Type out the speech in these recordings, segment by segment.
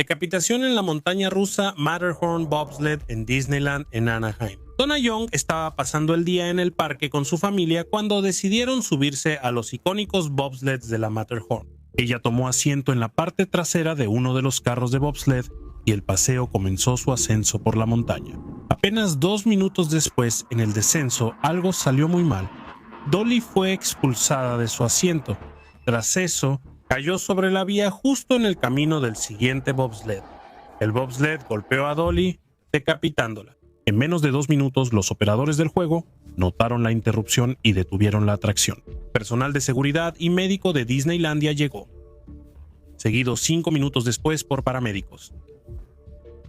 Decapitación en la montaña rusa Matterhorn Bobsled en Disneyland en Anaheim. Donna Young estaba pasando el día en el parque con su familia cuando decidieron subirse a los icónicos bobsleds de la Matterhorn. Ella tomó asiento en la parte trasera de uno de los carros de bobsled y el paseo comenzó su ascenso por la montaña. Apenas 2 minutos después, en el descenso, algo salió muy mal. Dolly fue expulsada de su asiento. Tras eso, cayó sobre la vía justo en el camino del siguiente bobsled. El bobsled golpeó a Dolly, decapitándola. En menos de 2 minutos, los operadores del juego notaron la interrupción y detuvieron la atracción. Personal de seguridad y médico de Disneylandia llegó, seguido 5 minutos después por paramédicos,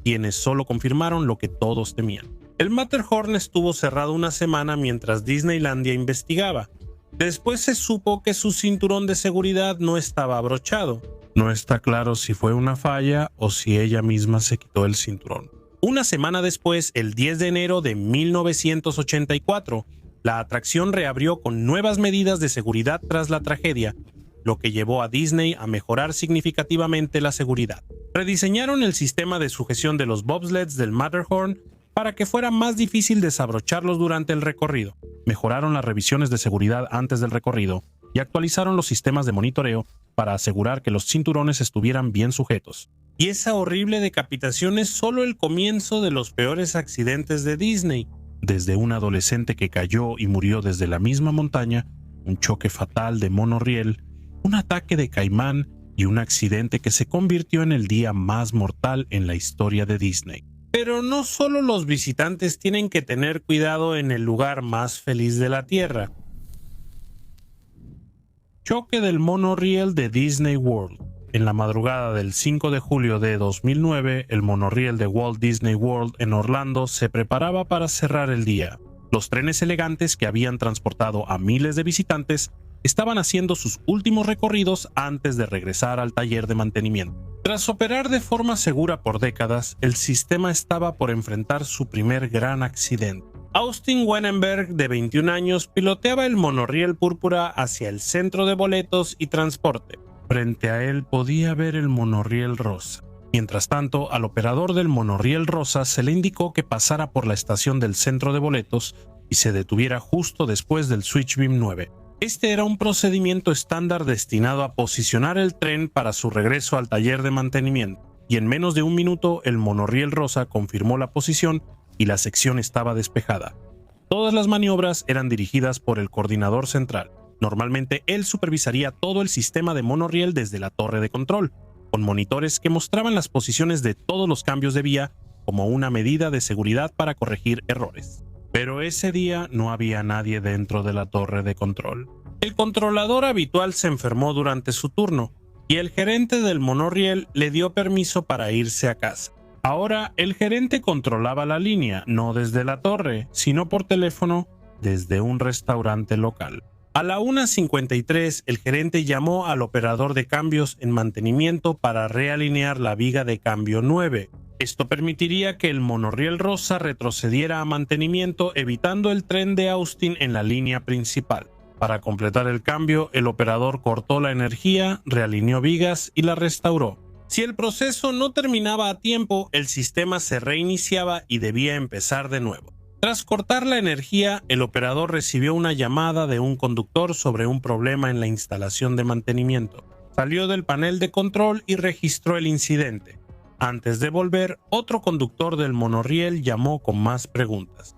quienes solo confirmaron lo que todos temían. El Matterhorn estuvo cerrado una semana mientras Disneylandia investigaba. Después se supo que su cinturón de seguridad no estaba abrochado. No está claro si fue una falla o si ella misma se quitó el cinturón. Una semana después, el 10 de enero de 1984, la atracción reabrió con nuevas medidas de seguridad tras la tragedia, lo que llevó a Disney a mejorar significativamente la seguridad. Rediseñaron el sistema de sujeción de los bobsleds del Matterhorn para que fuera más difícil desabrocharlos durante el recorrido. Mejoraron las revisiones de seguridad antes del recorrido y actualizaron los sistemas de monitoreo para asegurar que los cinturones estuvieran bien sujetos. Y esa horrible decapitación es solo el comienzo de los peores accidentes de Disney. Desde un adolescente que cayó y murió desde la misma montaña, un choque fatal de monorriel, un ataque de caimán y un accidente que se convirtió en el día más mortal en la historia de Disney. Pero no solo los visitantes tienen que tener cuidado en el lugar más feliz de la Tierra. Choque del monorriel de Disney World. En la madrugada del 5 de julio de 2009, el monorriel de Walt Disney World en Orlando se preparaba para cerrar el día. Los trenes elegantes que habían transportado a miles de visitantes estaban haciendo sus últimos recorridos antes de regresar al taller de mantenimiento. Tras operar de forma segura por décadas, el sistema estaba por enfrentar su primer gran accidente. Austin Wenenberg, de 21 años, piloteaba el monorriel púrpura hacia el centro de boletos y transporte. Frente a él podía ver el monorriel rosa. Mientras tanto, al operador del monorriel rosa se le indicó que pasara por la estación del centro de boletos y se detuviera justo después del Switchbeam 9. Este era un procedimiento estándar destinado a posicionar el tren para su regreso al taller de mantenimiento, y en menos de 1 minuto el monorriel rosa confirmó la posición y la sección estaba despejada. Todas las maniobras eran dirigidas por el coordinador central. Normalmente él supervisaría todo el sistema de monorriel desde la torre de control, con monitores que mostraban las posiciones de todos los cambios de vía como una medida de seguridad para corregir errores. Pero ese día no había nadie dentro de la torre de control. El controlador habitual se enfermó durante su turno y el gerente del monorriel le dio permiso para irse a casa. Ahora el gerente controlaba la línea, no desde la torre, sino por teléfono desde un restaurante local. A la 1:53 el gerente llamó al operador de cambios en mantenimiento para realinear la viga de cambio 9. Esto permitiría que el monorriel rosa retrocediera a mantenimiento, evitando el tren de Austin en la línea principal. Para completar el cambio, el operador cortó la energía, realineó vigas y la restauró. Si el proceso no terminaba a tiempo, el sistema se reiniciaba y debía empezar de nuevo. Tras cortar la energía, el operador recibió una llamada de un conductor sobre un problema en la instalación de mantenimiento. Salió del panel de control y registró el incidente. Antes de volver, otro conductor del monorriel llamó con más preguntas.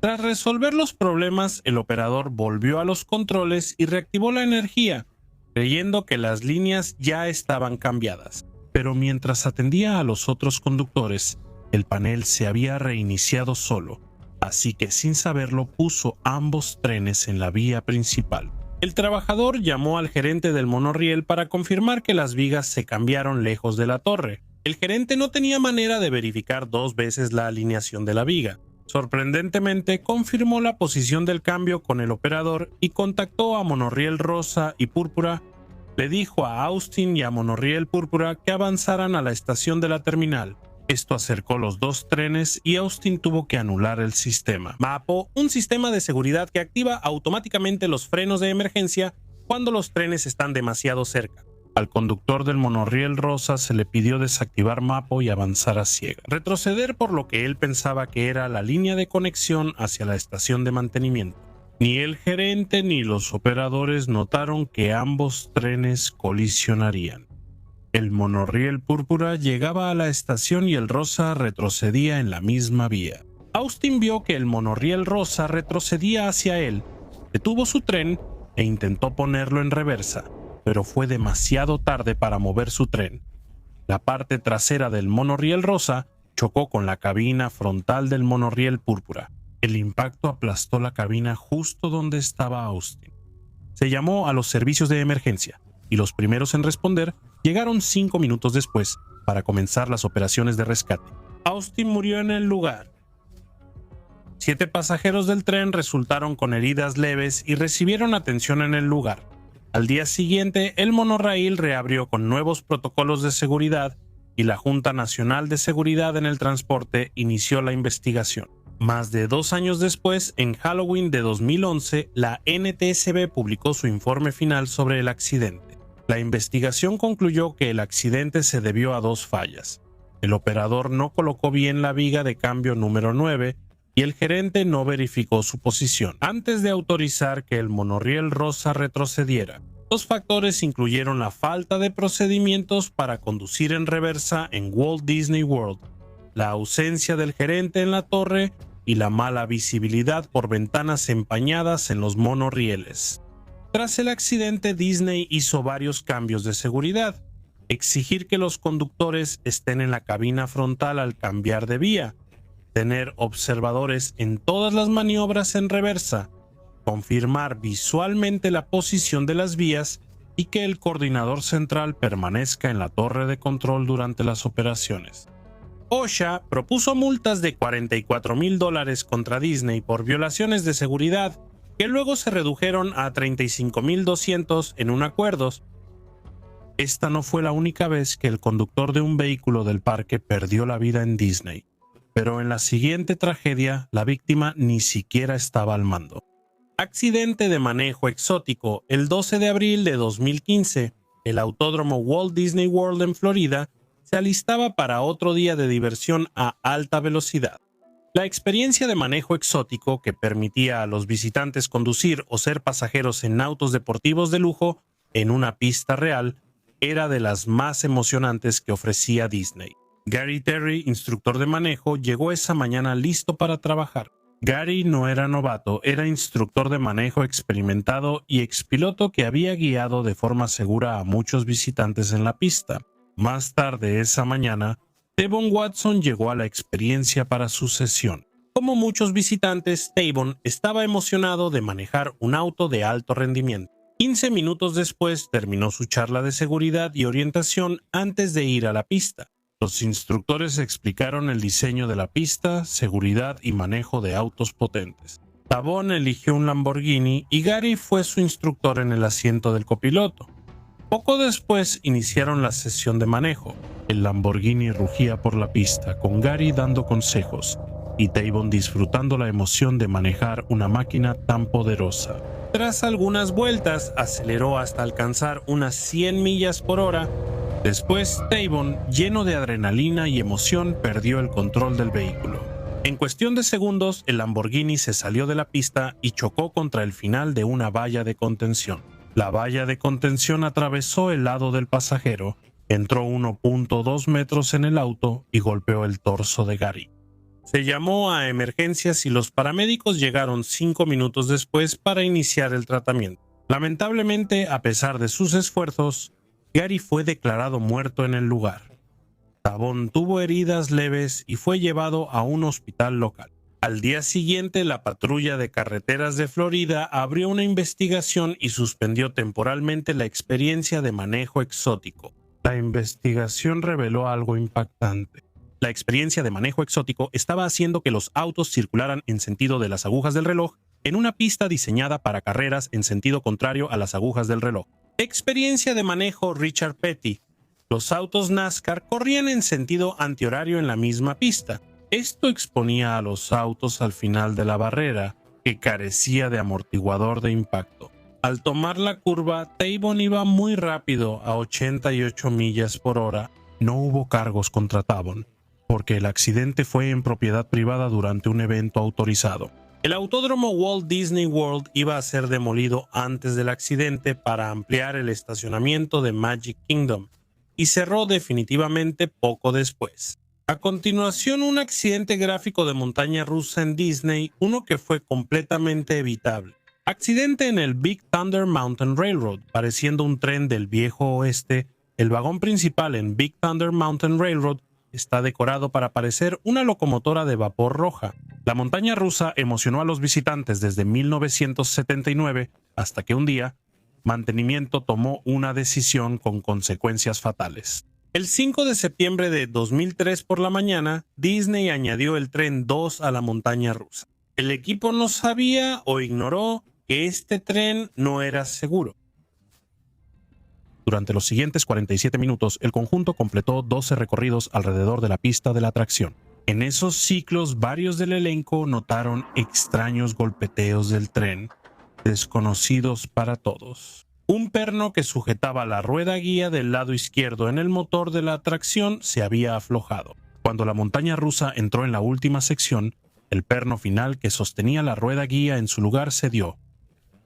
Tras resolver los problemas, el operador volvió a los controles y reactivó la energía, creyendo que las líneas ya estaban cambiadas. Pero mientras atendía a los otros conductores, el panel se había reiniciado solo, así que sin saberlo puso ambos trenes en la vía principal. El trabajador llamó al gerente del monorriel para confirmar que las vigas se cambiaron lejos de la torre. El gerente no tenía manera de verificar 2 veces la alineación de la viga. Sorprendentemente, confirmó la posición del cambio con el operador y contactó a monorriel rosa y púrpura. Le dijo a Austin y a monorriel púrpura que avanzaran a la estación de la terminal. Esto acercó los 2 trenes y Austin tuvo que anular el sistema. MAPO, un sistema de seguridad que activa automáticamente los frenos de emergencia cuando los trenes están demasiado cerca. Al conductor del monorriel rosa se le pidió desactivar mapa y avanzar a ciegas, retroceder por lo que él pensaba que era la línea de conexión hacia la estación de mantenimiento. Ni el gerente ni los operadores notaron que ambos trenes colisionarían. El monorriel púrpura llegaba a la estación y el rosa retrocedía en la misma vía. Austin vio que el monorriel rosa retrocedía hacia él, detuvo su tren e intentó ponerlo en reversa, pero fue demasiado tarde para mover su tren. La parte trasera del monorriel rosa chocó con la cabina frontal del monorriel púrpura. El impacto aplastó la cabina justo donde estaba Austin. Se llamó a los servicios de emergencia y los primeros en responder llegaron 5 minutos después para comenzar las operaciones de rescate. Austin murió en el lugar. 7 pasajeros del tren resultaron con heridas leves y recibieron atención en el lugar. Al día siguiente, el monorraíl reabrió con nuevos protocolos de seguridad y la Junta Nacional de Seguridad en el Transporte inició la investigación. Más de 2 años después, en Halloween de 2011, la NTSB publicó su informe final sobre el accidente. La investigación concluyó que el accidente se debió a 2 fallas. El operador no colocó bien la viga de cambio número 9 y el gerente no verificó su posición antes de autorizar que el monorriel rosa retrocediera. Los factores incluyeron la falta de procedimientos para conducir en reversa en Walt Disney World, la ausencia del gerente en la torre y la mala visibilidad por ventanas empañadas en los monorrieles. Tras el accidente, Disney hizo varios cambios de seguridad. Exigir que los conductores estén en la cabina frontal al cambiar de vía, tener observadores en todas las maniobras en reversa, confirmar visualmente la posición de las vías y que el coordinador central permanezca en la torre de control durante las operaciones. OSHA propuso multas de $44,000 contra Disney por violaciones de seguridad, que luego se redujeron a $35,200 en un acuerdo. Esta no fue la única vez que el conductor de un vehículo del parque perdió la vida en Disney, pero en la siguiente tragedia la víctima ni siquiera estaba al mando. Accidente de manejo exótico. El 12 de abril de 2015, el autódromo Walt Disney World en Florida se alistaba para otro día de diversión a alta velocidad. La experiencia de manejo exótico, que permitía a los visitantes conducir o ser pasajeros en autos deportivos de lujo en una pista real, era de las más emocionantes que ofrecía Disney. Gary Terry, instructor de manejo, llegó esa mañana listo para trabajar. Gary no era novato, era instructor de manejo experimentado y expiloto que había guiado de forma segura a muchos visitantes en la pista. Más tarde esa mañana, Tavon Watson llegó a la experiencia para su sesión. Como muchos visitantes, Tavon estaba emocionado de manejar un auto de alto rendimiento. 15 minutos después terminó su charla de seguridad y orientación antes de ir a la pista. Los instructores explicaron el diseño de la pista, seguridad y manejo de autos potentes. Tavon eligió un Lamborghini y Gary fue su instructor en el asiento del copiloto. Poco después iniciaron la sesión de manejo. El Lamborghini rugía por la pista, con Gary dando consejos y Tavon disfrutando la emoción de manejar una máquina tan poderosa. Tras algunas vueltas, aceleró hasta alcanzar unas 100 millas por hora. Después, Tavon, lleno de adrenalina y emoción, perdió el control del vehículo. En cuestión de segundos, el Lamborghini se salió de la pista y chocó contra el final de una valla de contención. La valla de contención atravesó el lado del pasajero, entró 1.2 metros en el auto y golpeó el torso de Gary. Se llamó a emergencias y los paramédicos llegaron 5 minutos después para iniciar el tratamiento. Lamentablemente, a pesar de sus esfuerzos, Gary fue declarado muerto en el lugar. Tavon tuvo heridas leves y fue llevado a un hospital local. Al día siguiente, la patrulla de carreteras de Florida abrió una investigación y suspendió temporalmente la experiencia de manejo exótico. La investigación reveló algo impactante. La experiencia de manejo exótico estaba haciendo que los autos circularan en sentido de las agujas del reloj en una pista diseñada para carreras en sentido contrario a las agujas del reloj. Experiencia de manejo Richard Petty. Los autos NASCAR corrían en sentido antihorario en la misma pista. Esto exponía a los autos al final de la barrera, que carecía de amortiguador de impacto. Al tomar la curva, Taibon iba muy rápido a 88 millas por hora. No hubo cargos contra Taibon, porque el accidente fue en propiedad privada durante un evento autorizado. El autódromo Walt Disney World iba a ser demolido antes del accidente para ampliar el estacionamiento de Magic Kingdom y cerró definitivamente poco después. A continuación, un accidente gráfico de montaña rusa en Disney, uno que fue completamente evitable. Accidente en el Big Thunder Mountain Railroad. Pareciendo un tren del viejo oeste, el vagón principal en Big Thunder Mountain Railroad está decorado para parecer una locomotora de vapor roja. La montaña rusa emocionó a los visitantes desde 1979 hasta que un día, mantenimiento tomó una decisión con consecuencias fatales. El 5 de septiembre de 2003 por la mañana, Disney añadió el tren 2 a la montaña rusa. El equipo no sabía o ignoró que este tren no era seguro. Durante los siguientes 47 minutos, el conjunto completó 12 recorridos alrededor de la pista de la atracción. En esos ciclos, varios del elenco notaron extraños golpeteos del tren, desconocidos para todos. Un perno que sujetaba la rueda guía del lado izquierdo en el motor de la atracción se había aflojado. Cuando la montaña rusa entró en la última sección, el perno final que sostenía la rueda guía en su lugar cedió.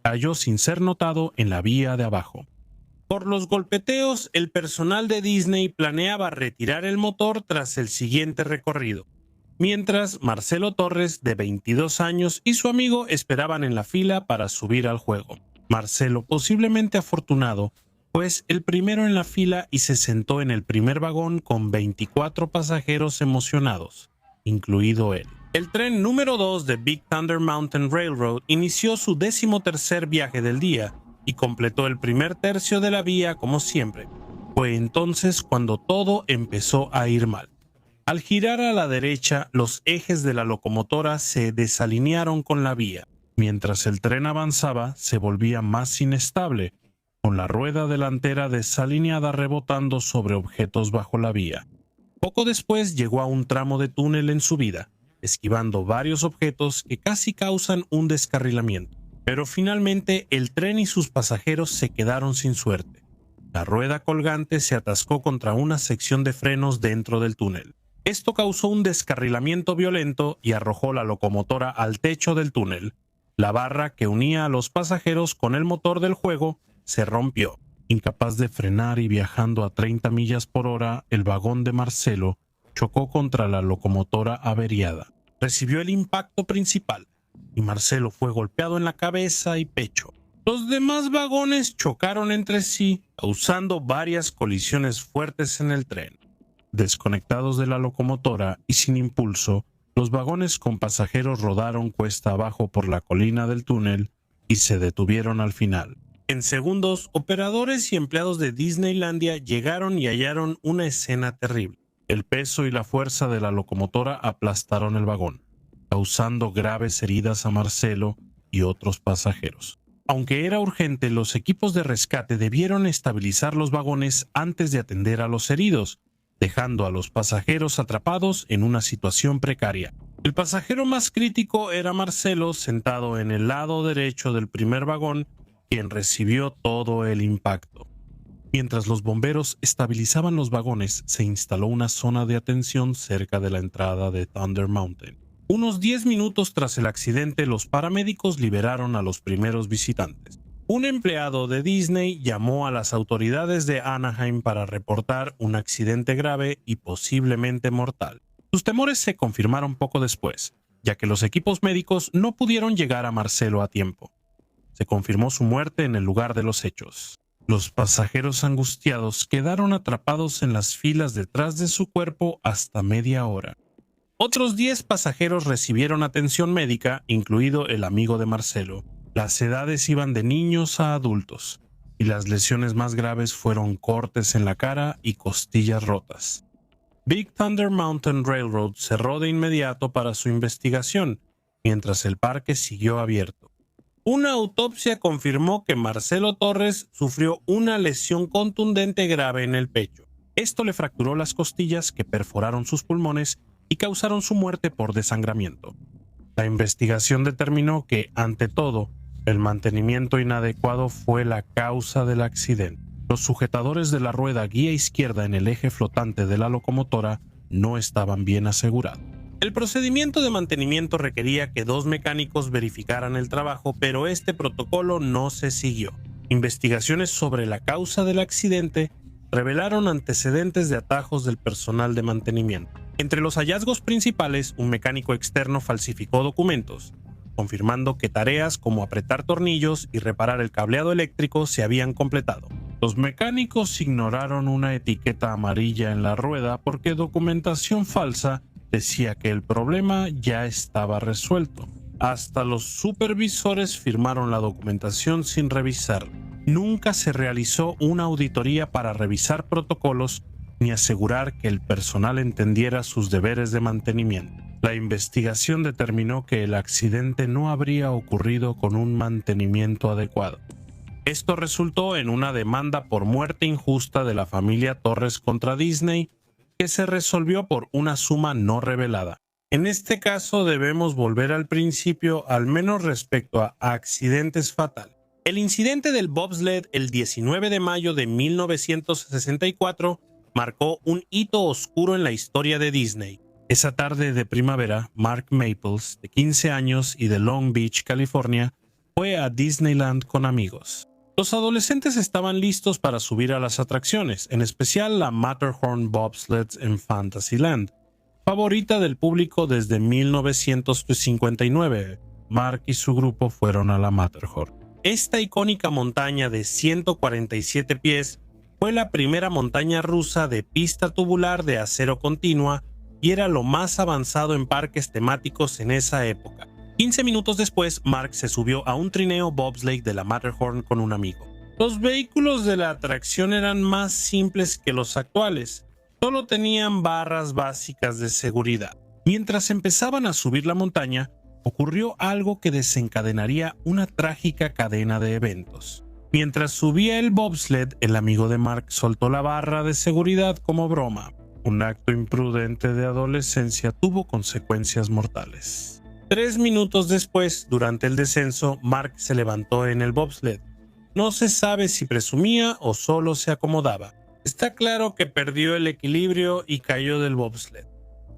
Cayó sin ser notado en la vía de abajo. Por los golpeteos, el personal de Disney planeaba retirar el motor tras el siguiente recorrido, mientras Marcelo Torres, de 22 años, y su amigo esperaban en la fila para subir al juego. Marcelo, posiblemente afortunado, pues el primero en la fila y se sentó en el primer vagón con 24 pasajeros emocionados, incluido él. El tren número 2 de Big Thunder Mountain Railroad inició su 13º viaje del día y completó el primer tercio de la vía como siempre. Fue entonces cuando todo empezó a ir mal. Al girar a la derecha, los ejes de la locomotora se desalinearon con la vía. Mientras el tren avanzaba, se volvía más inestable, con la rueda delantera desalineada rebotando sobre objetos bajo la vía. Poco después llegó a un tramo de túnel en subida, esquivando varios objetos que casi causan un descarrilamiento. Pero finalmente el tren y sus pasajeros se quedaron sin suerte. La rueda colgante se atascó contra una sección de frenos dentro del túnel. Esto causó un descarrilamiento violento y arrojó la locomotora al techo del túnel. La barra que unía a los pasajeros con el motor del juego se rompió. Incapaz de frenar y viajando a 30 millas por hora, el vagón de Marcelo chocó contra la locomotora averiada. Recibió el impacto principal y Marcelo fue golpeado en la cabeza y pecho. Los demás vagones chocaron entre sí, causando varias colisiones fuertes en el tren. Desconectados de la locomotora y sin impulso, los vagones con pasajeros rodaron cuesta abajo por la colina del túnel y se detuvieron al final. En segundos, operadores y empleados de Disneylandia llegaron y hallaron una escena terrible. El peso y la fuerza de la locomotora aplastaron el vagón, causando graves heridas a Marcelo y otros pasajeros. Aunque era urgente, los equipos de rescate debieron estabilizar los vagones antes de atender a los heridos, dejando a los pasajeros atrapados en una situación precaria. El pasajero más crítico era Marcelo, sentado en el lado derecho del primer vagón, quien recibió todo el impacto. Mientras los bomberos estabilizaban los vagones, se instaló una zona de atención cerca de la entrada de Thunder Mountain. Unos 10 minutos tras el accidente, los paramédicos liberaron a los primeros visitantes. Un empleado de Disney llamó a las autoridades de Anaheim para reportar un accidente grave y posiblemente mortal. Sus temores se confirmaron poco después, ya que los equipos médicos no pudieron llegar a Marcelo a tiempo. Se confirmó su muerte en el lugar de los hechos. Los pasajeros angustiados quedaron atrapados en las filas detrás de su cuerpo hasta media hora. Otros 10 pasajeros recibieron atención médica, incluido el amigo de Marcelo. Las edades iban de niños a adultos, y las lesiones más graves fueron cortes en la cara y costillas rotas. Big Thunder Mountain Railroad cerró de inmediato para su investigación, mientras el parque siguió abierto. Una autopsia confirmó que Marcelo Torres sufrió una lesión contundente grave en el pecho. Esto le fracturó las costillas que perforaron sus pulmones y causaron su muerte por desangramiento. La investigación determinó que, ante todo, El mantenimiento inadecuado fue la causa del accidente. Los sujetadores de la rueda guía izquierda en el eje flotante de la locomotora no estaban bien asegurados. El procedimiento de mantenimiento requería que 2 mecánicos verificaran el trabajo, pero este protocolo no se siguió. Investigaciones sobre la causa del accidente revelaron antecedentes de atajos del personal de mantenimiento. Entre los hallazgos principales, un mecánico externo falsificó documentos, confirmando que tareas como apretar tornillos y reparar el cableado eléctrico se habían completado. Los mecánicos ignoraron una etiqueta amarilla en la rueda porque documentación falsa decía que el problema ya estaba resuelto. Hasta los supervisores firmaron la documentación sin revisar. Nunca se realizó una auditoría para revisar protocolos ni asegurar que el personal entendiera sus deberes de mantenimiento. La investigación determinó que el accidente no habría ocurrido con un mantenimiento adecuado. Esto resultó en una demanda por muerte injusta de la familia Torres contra Disney, que se resolvió por una suma no revelada. En este caso debemos volver al principio, al menos respecto a accidentes fatales. El incidente del bobsled el 19 de mayo de 1964 marcó un hito oscuro en la historia de Disney. Esa tarde de primavera, Mark Maples, de 15 años y de Long Beach, California, fue a Disneyland con amigos. Los adolescentes estaban listos para subir a las atracciones, en especial la Matterhorn Bobsled en Fantasyland, favorita del público desde 1959. Mark y su grupo fueron a la Matterhorn. Esta icónica montaña de 147 pies fue la primera montaña rusa de pista tubular de acero continua y era lo más avanzado en parques temáticos en esa época. 15 minutos después, Mark se subió a un trineo bobsleigh de la Matterhorn con un amigo. Los vehículos de la atracción eran más simples que los actuales. Solo tenían barras básicas de seguridad. Mientras empezaban a subir la montaña, ocurrió algo que desencadenaría una trágica cadena de eventos. Mientras subía el bobsled, el amigo de Mark soltó la barra de seguridad como broma. Un acto imprudente de adolescencia tuvo consecuencias mortales. 3 minutos después, durante el descenso, Mark se levantó en el bobsled. No se sabe si presumía o solo se acomodaba. Está claro que perdió el equilibrio y cayó del bobsled.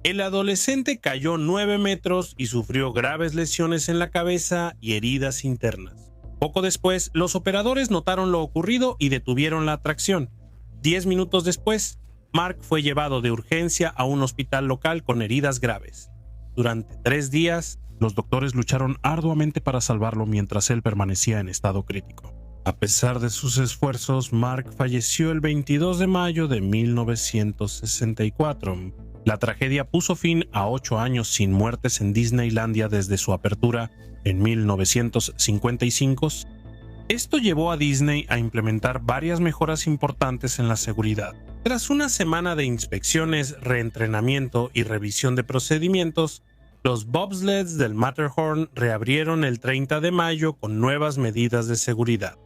El adolescente cayó 9 metros y sufrió graves lesiones en la cabeza y heridas internas. Poco después, los operadores notaron lo ocurrido y detuvieron la atracción. 10 minutos después, Mark fue llevado de urgencia a un hospital local con heridas graves. Durante 3 días, los doctores lucharon arduamente para salvarlo mientras él permanecía en estado crítico. A pesar de sus esfuerzos, Mark falleció el 22 de mayo de 1964. La tragedia puso fin a 8 años sin muertes en Disneylandia desde su apertura en 1955. Esto llevó a Disney a implementar varias mejoras importantes en la seguridad. Tras una semana de inspecciones, reentrenamiento y revisión de procedimientos, los bobsleds del Matterhorn reabrieron el 30 de mayo con nuevas medidas de seguridad.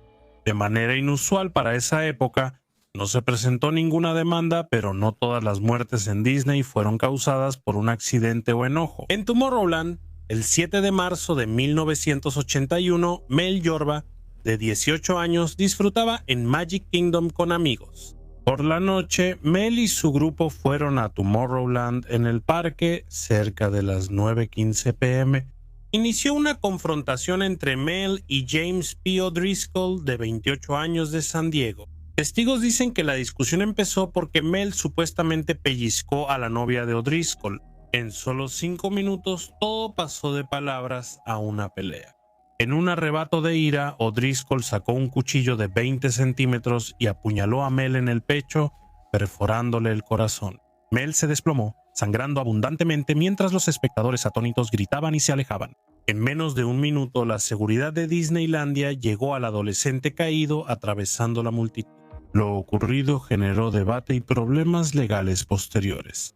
De manera inusual para esa época, no se presentó ninguna demanda, pero no todas las muertes en Disney fueron causadas por un accidente o enojo. En Tomorrowland, el 7 de marzo de 1981, Mel Yorba, de 18 años, disfrutaba en Magic Kingdom con amigos. Por la noche, Mel y su grupo fueron a Tomorrowland en el parque cerca de las 9:15 p.m. Inició una confrontación entre Mel y James P. O'Driscoll, de 28 años, de San Diego. Testigos dicen que la discusión empezó porque Mel supuestamente pellizcó a la novia de O'Driscoll. En solo 5 minutos, todo pasó de palabras a una pelea. En un arrebato de ira, O'Driscoll sacó un cuchillo de 20 centímetros y apuñaló a Mel en el pecho, perforándole el corazón. Mel se desplomó, sangrando abundantemente mientras los espectadores atónitos gritaban y se alejaban. En menos de 1 minuto, la seguridad de Disneylandia llegó al adolescente caído atravesando la multitud. Lo ocurrido generó debate y problemas legales posteriores.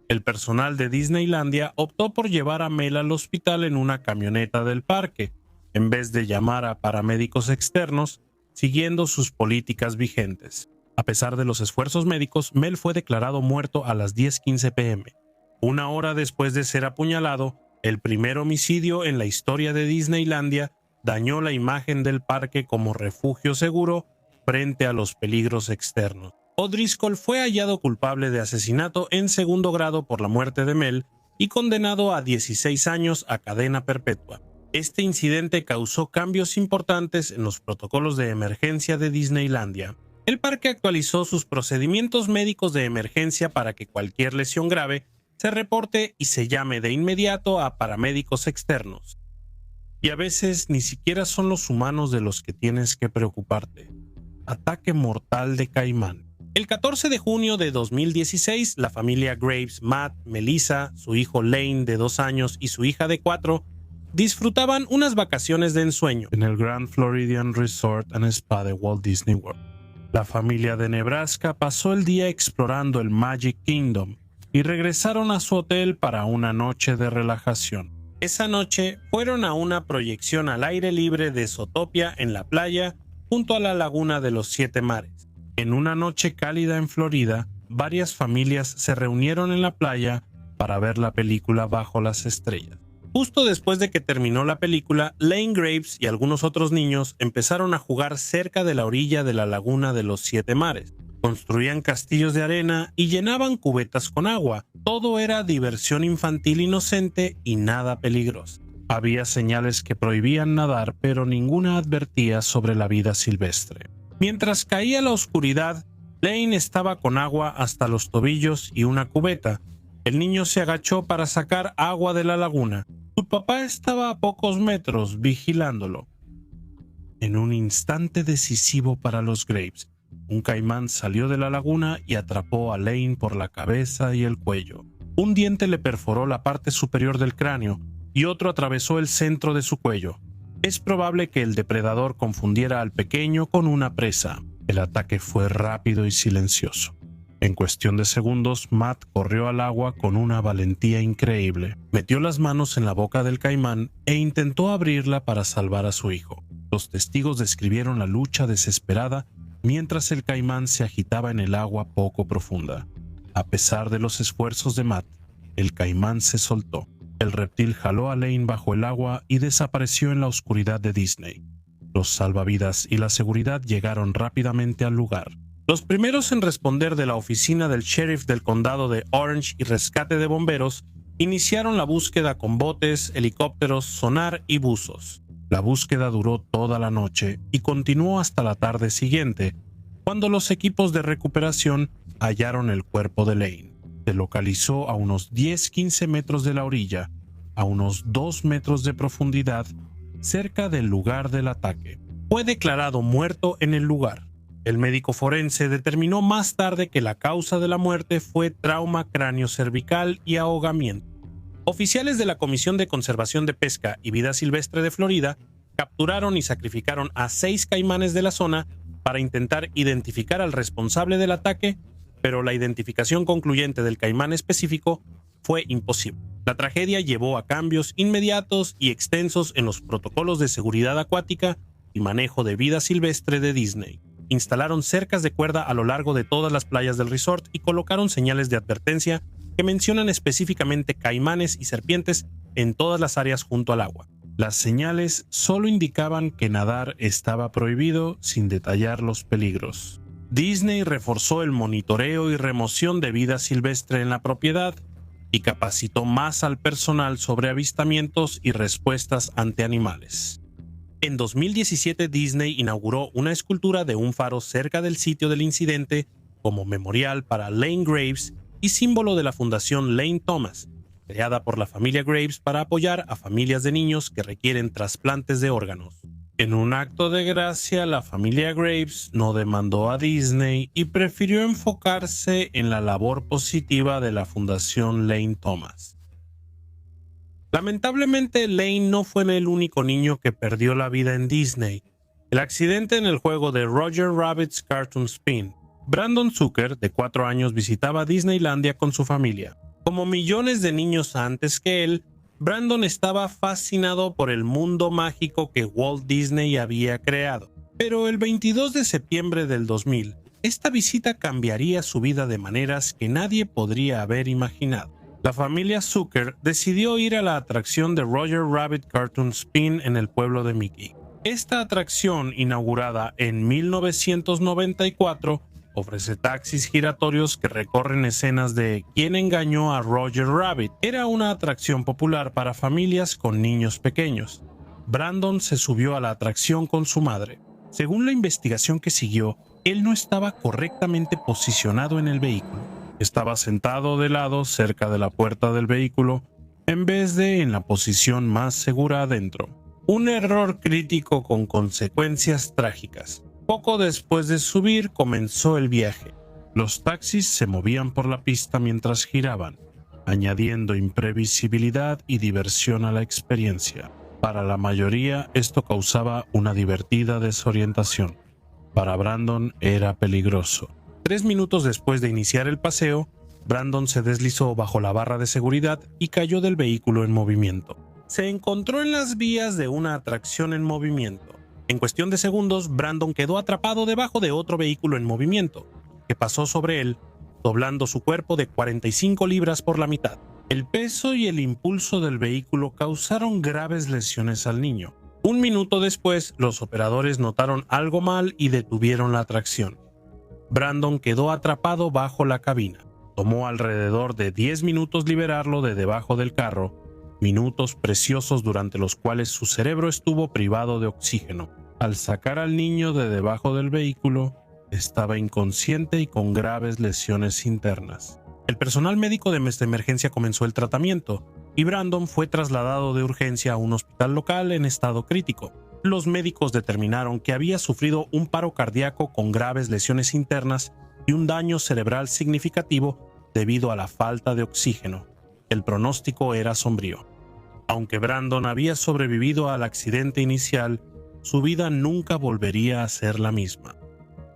El personal de Disneylandia optó por llevar a Mel al hospital en una camioneta del parque, en vez de llamar a paramédicos externos, siguiendo sus políticas vigentes. A pesar de los esfuerzos médicos, Mel fue declarado muerto a las 10:15 p.m. 1 hora después de ser apuñalado, el primer homicidio en la historia de Disneylandia, dañó la imagen del parque como refugio seguro frente a los peligros externos. O'Driscoll fue hallado culpable de asesinato en segundo grado por la muerte de Mel y condenado a 16 años a cadena perpetua. Este incidente causó cambios importantes en los protocolos de emergencia de Disneylandia. El parque actualizó sus procedimientos médicos de emergencia para que cualquier lesión grave se reporte y se llame de inmediato a paramédicos externos. Y a veces ni siquiera son los humanos de los que tienes que preocuparte. Ataque mortal de caimán. El 14 de junio de 2016, la familia Graves, Matt, Melissa, su hijo Lane de 2 años y su hija de 4 disfrutaban unas vacaciones de ensueño en el Grand Floridian Resort and Spa de Walt Disney World. La familia de Nebraska pasó el día explorando el Magic Kingdom y regresaron a su hotel para una noche de relajación. Esa noche fueron a una proyección al aire libre de Zootopia en la playa junto a la laguna de los 7 mares. En una noche cálida en Florida, varias familias se reunieron en la playa para ver la película Bajo las Estrellas. Justo después de que terminó la película, Lane Graves y algunos otros niños empezaron a jugar cerca de la orilla de la laguna de los 7 mares. Construían castillos de arena y llenaban cubetas con agua. Todo era diversión infantil inocente y nada peligrosa. Había señales que prohibían nadar, pero ninguna advertía sobre la vida silvestre. Mientras caía la oscuridad, Lane estaba con agua hasta los tobillos y una cubeta. El niño se agachó para sacar agua de la laguna. Su papá estaba a pocos metros vigilándolo. En un instante decisivo para los Graves, un caimán salió de la laguna y atrapó a Lane por la cabeza y el cuello. Un diente le perforó la parte superior del cráneo y otro atravesó el centro de su cuello. Es probable que el depredador confundiera al pequeño con una presa. El ataque fue rápido y silencioso. En cuestión de segundos, Matt corrió al agua con una valentía increíble. Metió las manos en la boca del caimán e intentó abrirla para salvar a su hijo. Los testigos describieron la lucha desesperada mientras el caimán se agitaba en el agua poco profunda. A pesar de los esfuerzos de Matt, el caimán se soltó. El reptil jaló a Lane bajo el agua y desapareció en la oscuridad de Disney. Los salvavidas y la seguridad llegaron rápidamente al lugar. Los primeros en responder de la oficina del sheriff del condado de Orange y rescate de bomberos iniciaron la búsqueda con botes, helicópteros, sonar y buzos. La búsqueda duró toda la noche y continuó hasta la tarde siguiente, cuando los equipos de recuperación hallaron el cuerpo de Lane. Se localizó a unos 10-15 metros de la orilla, a unos 2 metros de profundidad, cerca del lugar del ataque. Fue declarado muerto en el lugar. El médico forense determinó más tarde que la causa de la muerte fue trauma cráneocervical y ahogamiento. Oficiales de la Comisión de Conservación de Pesca y Vida Silvestre de Florida capturaron y sacrificaron a 6 caimanes de la zona para intentar identificar al responsable del ataque, pero la identificación concluyente del caimán específico fue imposible. La tragedia llevó a cambios inmediatos y extensos en los protocolos de seguridad acuática y manejo de vida silvestre de Disney. Instalaron cercas de cuerda a lo largo de todas las playas del resort y colocaron señales de advertencia que mencionan específicamente caimanes y serpientes en todas las áreas junto al agua. Las señales solo indicaban que nadar estaba prohibido sin detallar los peligros. Disney reforzó el monitoreo y remoción de vida silvestre en la propiedad y capacitó más al personal sobre avistamientos y respuestas ante animales. En 2017, Disney inauguró una escultura de un faro cerca del sitio del incidente como memorial para Lane Graves y símbolo de la Fundación Lane Thomas, creada por la familia Graves para apoyar a familias de niños que requieren trasplantes de órganos. En un acto de gracia, la familia Graves no demandó a Disney y prefirió enfocarse en la labor positiva de la Fundación Lane Thomas. Lamentablemente, Lane no fue el único niño que perdió la vida en Disney. El accidente en el juego de Roger Rabbit's Cartoon Spin. Brandon Zucker, de 4 años, visitaba Disneylandia con su familia. Como millones de niños antes que él, Brandon estaba fascinado por el mundo mágico que Walt Disney había creado. Pero el 22 de septiembre del 2000, esta visita cambiaría su vida de maneras que nadie podría haber imaginado. La familia Zucker decidió ir a la atracción de Roger Rabbit Cartoon Spin en el pueblo de Mickey. Esta atracción, inaugurada en 1994, ofrece taxis giratorios que recorren escenas de ¿Quién engañó a Roger Rabbit? Era una atracción popular para familias con niños pequeños. Brandon se subió a la atracción con su madre. Según la investigación que siguió, él no estaba correctamente posicionado en el vehículo. Estaba sentado de lado cerca de la puerta del vehículo en vez de en la posición más segura adentro. Un error crítico con consecuencias trágicas. Poco después de subir comenzó el viaje. Los taxis se movían por la pista mientras giraban, añadiendo imprevisibilidad y diversión a la experiencia. Para la mayoría esto causaba una divertida desorientación. Para Brandon era peligroso. 3 minutos después de iniciar el paseo, Brandon se deslizó bajo la barra de seguridad y cayó del vehículo en movimiento. Se encontró en las vías de una atracción en movimiento. En cuestión de segundos, Brandon quedó atrapado debajo de otro vehículo en movimiento, que pasó sobre él, doblando su cuerpo de 45 libras por la mitad. El peso y el impulso del vehículo causaron graves lesiones al niño. 1 minuto después, los operadores notaron algo mal y detuvieron la atracción. Brandon quedó atrapado bajo la cabina. Tomó alrededor de 10 minutos liberarlo de debajo del carro, minutos preciosos durante los cuales su cerebro estuvo privado de oxígeno. Al sacar al niño de debajo del vehículo, estaba inconsciente y con graves lesiones internas. El personal médico de emergencia comenzó el tratamiento y Brandon fue trasladado de urgencia a un hospital local en estado crítico. Los médicos determinaron que había sufrido un paro cardíaco con graves lesiones internas y un daño cerebral significativo debido a la falta de oxígeno. El pronóstico era sombrío. Aunque Brandon había sobrevivido al accidente inicial, su vida nunca volvería a ser la misma.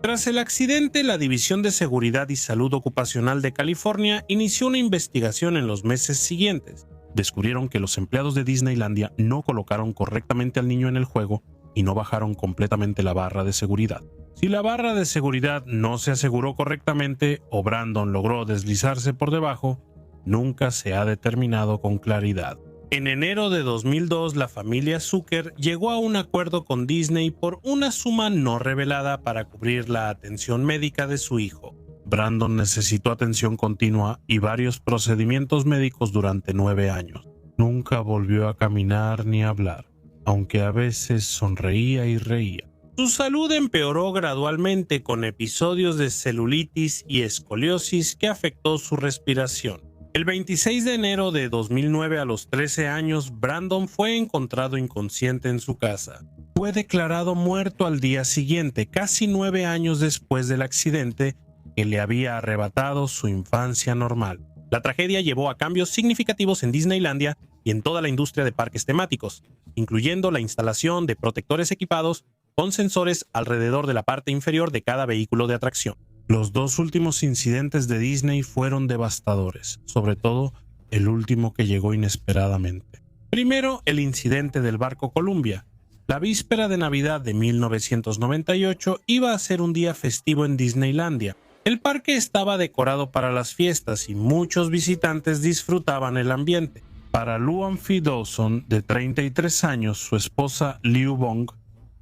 Tras el accidente, la División de Seguridad y Salud Ocupacional de California inició una investigación en los meses siguientes. Descubrieron que los empleados de Disneylandia no colocaron correctamente al niño en el juego y no bajaron completamente la barra de seguridad. Si la barra de seguridad no se aseguró correctamente o Brandon logró deslizarse por debajo, nunca se ha determinado con claridad. En enero de 2002, la familia Zucker llegó a un acuerdo con Disney por una suma no revelada para cubrir la atención médica de su hijo. Brandon necesitó atención continua y varios procedimientos médicos durante 9 años. Nunca volvió a caminar ni a hablar, aunque a veces sonreía y reía. Su salud empeoró gradualmente con episodios de celulitis y escoliosis que afectó su respiración. El 26 de enero de 2009, a los 13 años, Brandon fue encontrado inconsciente en su casa. Fue declarado muerto al día siguiente, casi 9 años después del accidente que le había arrebatado su infancia normal. La tragedia llevó a cambios significativos en Disneylandia y en toda la industria de parques temáticos, incluyendo la instalación de protectores equipados con sensores alrededor de la parte inferior de cada vehículo de atracción. Los 2 últimos incidentes de Disney fueron devastadores, sobre todo el último que llegó inesperadamente. Primero, el incidente del barco Columbia. La víspera de Navidad de 1998 iba a ser un día festivo en Disneylandia. El parque estaba decorado para las fiestas y muchos visitantes disfrutaban el ambiente. Para Luan Phi Dawson, de 33 años, su esposa Liu Bong,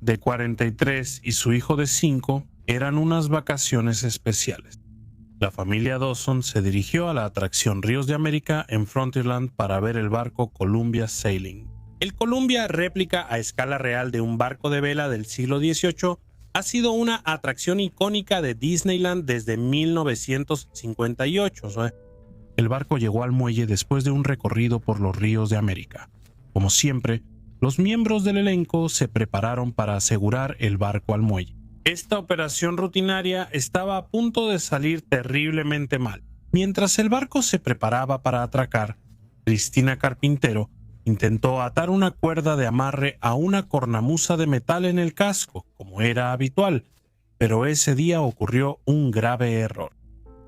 de 43, y su hijo de 5, eran unas vacaciones especiales. La familia Dawson se dirigió a la atracción Ríos de América en Frontierland para ver el barco Columbia Sailing. El Columbia, réplica a escala real de un barco de vela del siglo XVIII, ha sido una atracción icónica de Disneyland desde 1958. El barco llegó al muelle después de un recorrido por los Ríos de América. Como siempre, los miembros del elenco se prepararon para asegurar el barco al muelle. Esta operación rutinaria estaba a punto de salir terriblemente mal. Mientras el barco se preparaba para atracar, Cristina Carpintero intentó atar una cuerda de amarre a una cornamusa de metal en el casco, como era habitual, pero ese día ocurrió un grave error.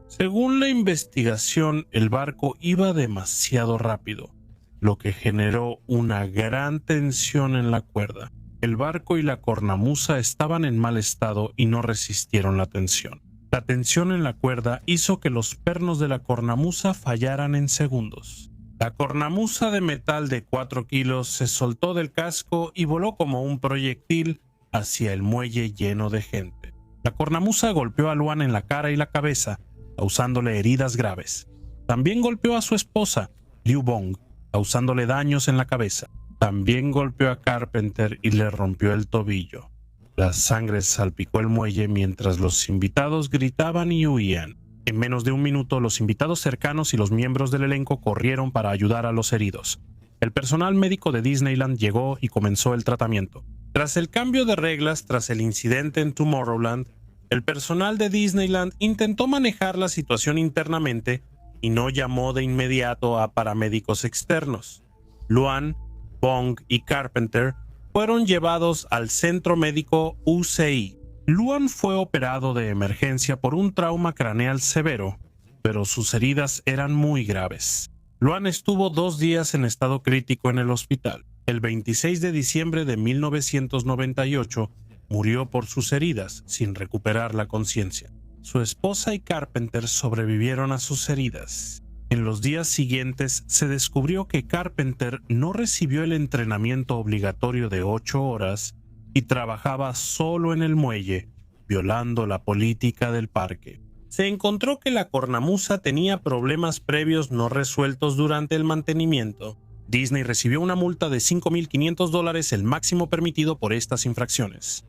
Según la investigación, el barco iba demasiado rápido, lo que generó una gran tensión en la cuerda. El barco y la cornamusa estaban en mal estado y no resistieron la tensión. La tensión en la cuerda hizo que los pernos de la cornamusa fallaran en segundos. La cornamusa de metal de 4 kilos se soltó del casco y voló como un proyectil hacia el muelle lleno de gente. La cornamusa golpeó a Luan en la cara y la cabeza, causándole heridas graves. También golpeó a su esposa, Liu Bong, causándole daños en la cabeza. También golpeó a Carpenter y le rompió el tobillo. La sangre salpicó el muelle mientras los invitados gritaban y huían. En menos de un minuto, los invitados cercanos y los miembros del elenco corrieron para ayudar a los heridos. El personal médico de Disneyland llegó y comenzó el tratamiento. Tras el cambio de reglas tras el incidente en Tomorrowland, el personal de Disneyland intentó manejar la situación internamente y no llamó de inmediato a paramédicos externos. Luan, Bong y Carpenter fueron llevados al centro médico UCI. Luan fue operado de emergencia por un trauma craneal severo, pero sus heridas eran muy graves. Luan estuvo 2 días en estado crítico en el hospital. El 26 de diciembre de 1998 murió por sus heridas, sin recuperar la conciencia. Su esposa y Carpenter sobrevivieron a sus heridas. En los días siguientes se descubrió que Carpenter no recibió el entrenamiento obligatorio de 8 horas y trabajaba solo en el muelle, violando la política del parque. Se encontró que la cornamusa tenía problemas previos no resueltos durante el mantenimiento. Disney recibió una multa de $5,500, el máximo permitido por estas infracciones.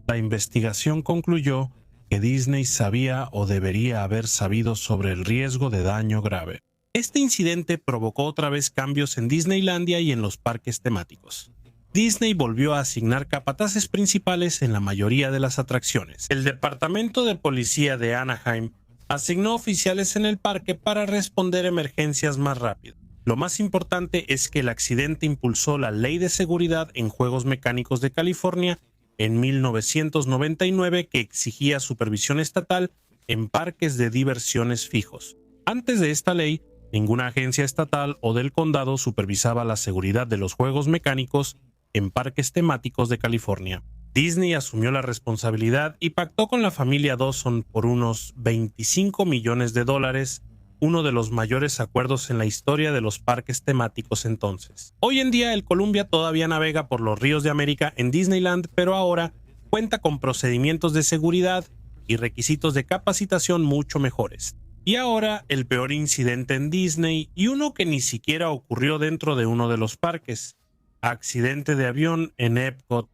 La investigación concluyó que Disney sabía o debería haber sabido sobre el riesgo de daño grave. Este incidente provocó otra vez cambios en Disneylandia y en los parques temáticos. Disney volvió a asignar capataces principales en la mayoría de las atracciones. El Departamento de Policía de Anaheim asignó oficiales en el parque para responder emergencias más rápido. Lo más importante es que el accidente impulsó la Ley de Seguridad en Juegos Mecánicos de California en 1999, que exigía supervisión estatal en parques de diversiones fijos. Antes de esta ley, ninguna agencia estatal o del condado supervisaba la seguridad de los juegos mecánicos en parques temáticos de California. Disney asumió la responsabilidad y pactó con la familia Dawson por unos $25 millones, uno de los mayores acuerdos en la historia de los parques temáticos entonces. Hoy en día el Columbia todavía navega por los ríos de América en Disneyland, pero ahora cuenta con procedimientos de seguridad y requisitos de capacitación mucho mejores. Y ahora el peor incidente en Disney, y uno que ni siquiera ocurrió dentro de uno de los parques. Accidente de avión en Epcot.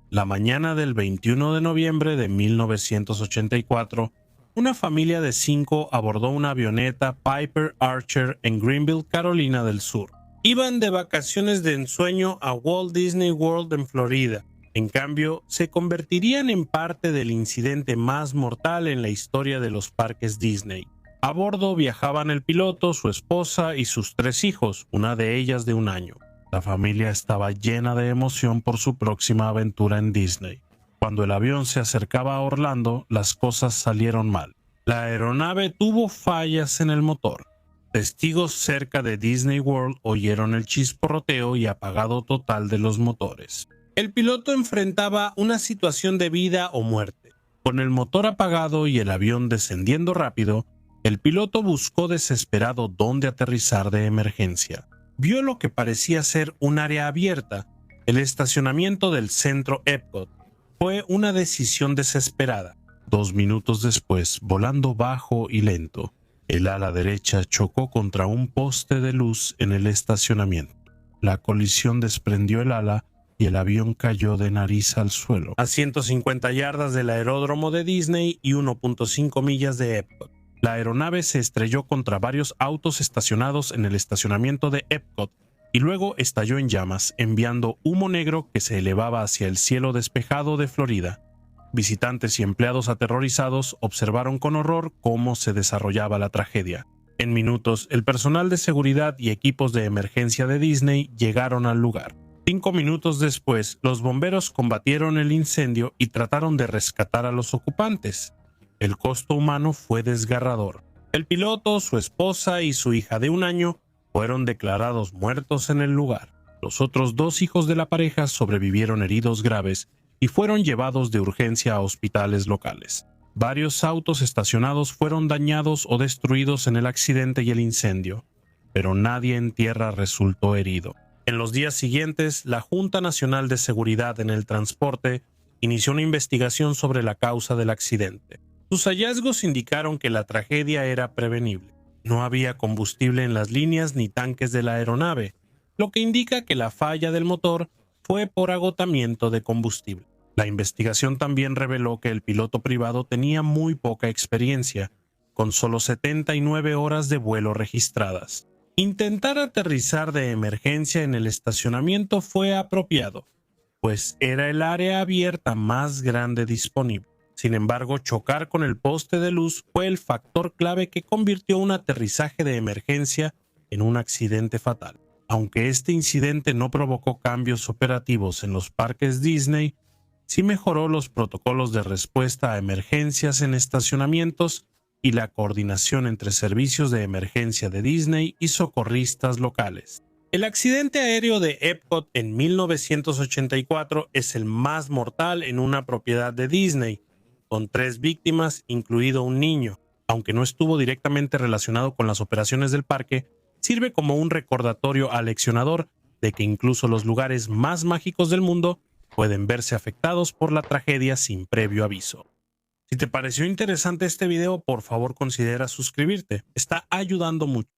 La mañana del 21 de noviembre de 1984, una familia de 5 abordó una avioneta Piper Archer en Greenville, Carolina del Sur. Iban de vacaciones de ensueño a Walt Disney World en Florida. En cambio, se convertirían en parte del incidente más mortal en la historia de los parques Disney. A bordo viajaban el piloto, su esposa y sus 3 hijos, una de ellas de 1 año. La familia estaba llena de emoción por su próxima aventura en Disney. Cuando el avión se acercaba a Orlando, las cosas salieron mal. La aeronave tuvo fallas en el motor. Testigos cerca de Disney World oyeron el chisporroteo y apagado total de los motores. El piloto enfrentaba una situación de vida o muerte. Con el motor apagado y el avión descendiendo rápido, el piloto buscó desesperado dónde aterrizar de emergencia. Vio lo que parecía ser un área abierta, el estacionamiento del centro Epcot. Fue una decisión desesperada. 2 minutos después, volando bajo y lento, el ala derecha chocó contra un poste de luz en el estacionamiento. La colisión desprendió el ala y el avión cayó de nariz al suelo, a 150 yardas del aeródromo de Disney y 1.5 millas de Epcot. La aeronave se estrelló contra varios autos estacionados en el estacionamiento de Epcot y luego estalló en llamas, enviando humo negro que se elevaba hacia el cielo despejado de Florida. Visitantes y empleados aterrorizados observaron con horror cómo se desarrollaba la tragedia. En minutos, el personal de seguridad y equipos de emergencia de Disney llegaron al lugar. 5 minutos después, los bomberos combatieron el incendio y trataron de rescatar a los ocupantes. El costo humano fue desgarrador. El piloto, su esposa y su hija de 1 año fueron declarados muertos en el lugar. Los otros 2 hijos de la pareja sobrevivieron heridos graves y fueron llevados de urgencia a hospitales locales. Varios autos estacionados fueron dañados o destruidos en el accidente y el incendio, pero nadie en tierra resultó herido. En los días siguientes, la Junta Nacional de Seguridad en el Transporte inició una investigación sobre la causa del accidente. Sus hallazgos indicaron que la tragedia era prevenible. No había combustible en las líneas ni tanques de la aeronave, lo que indica que la falla del motor fue por agotamiento de combustible. La investigación también reveló que el piloto privado tenía muy poca experiencia, con solo 79 horas de vuelo registradas. Intentar aterrizar de emergencia en el estacionamiento fue apropiado, pues era el área abierta más grande disponible. Sin embargo, chocar con el poste de luz fue el factor clave que convirtió un aterrizaje de emergencia en un accidente fatal. Aunque este incidente no provocó cambios operativos en los parques Disney, sí mejoró los protocolos de respuesta a emergencias en estacionamientos y la coordinación entre servicios de emergencia de Disney y socorristas locales. El accidente aéreo de Epcot en 1984 es el más mortal en una propiedad de Disney, con 3 víctimas, incluido un niño. Aunque no estuvo directamente relacionado con las operaciones del parque, sirve como un recordatorio aleccionador de que incluso los lugares más mágicos del mundo pueden verse afectados por la tragedia sin previo aviso. Si te pareció interesante este video, por favor considera suscribirte. Está ayudando mucho.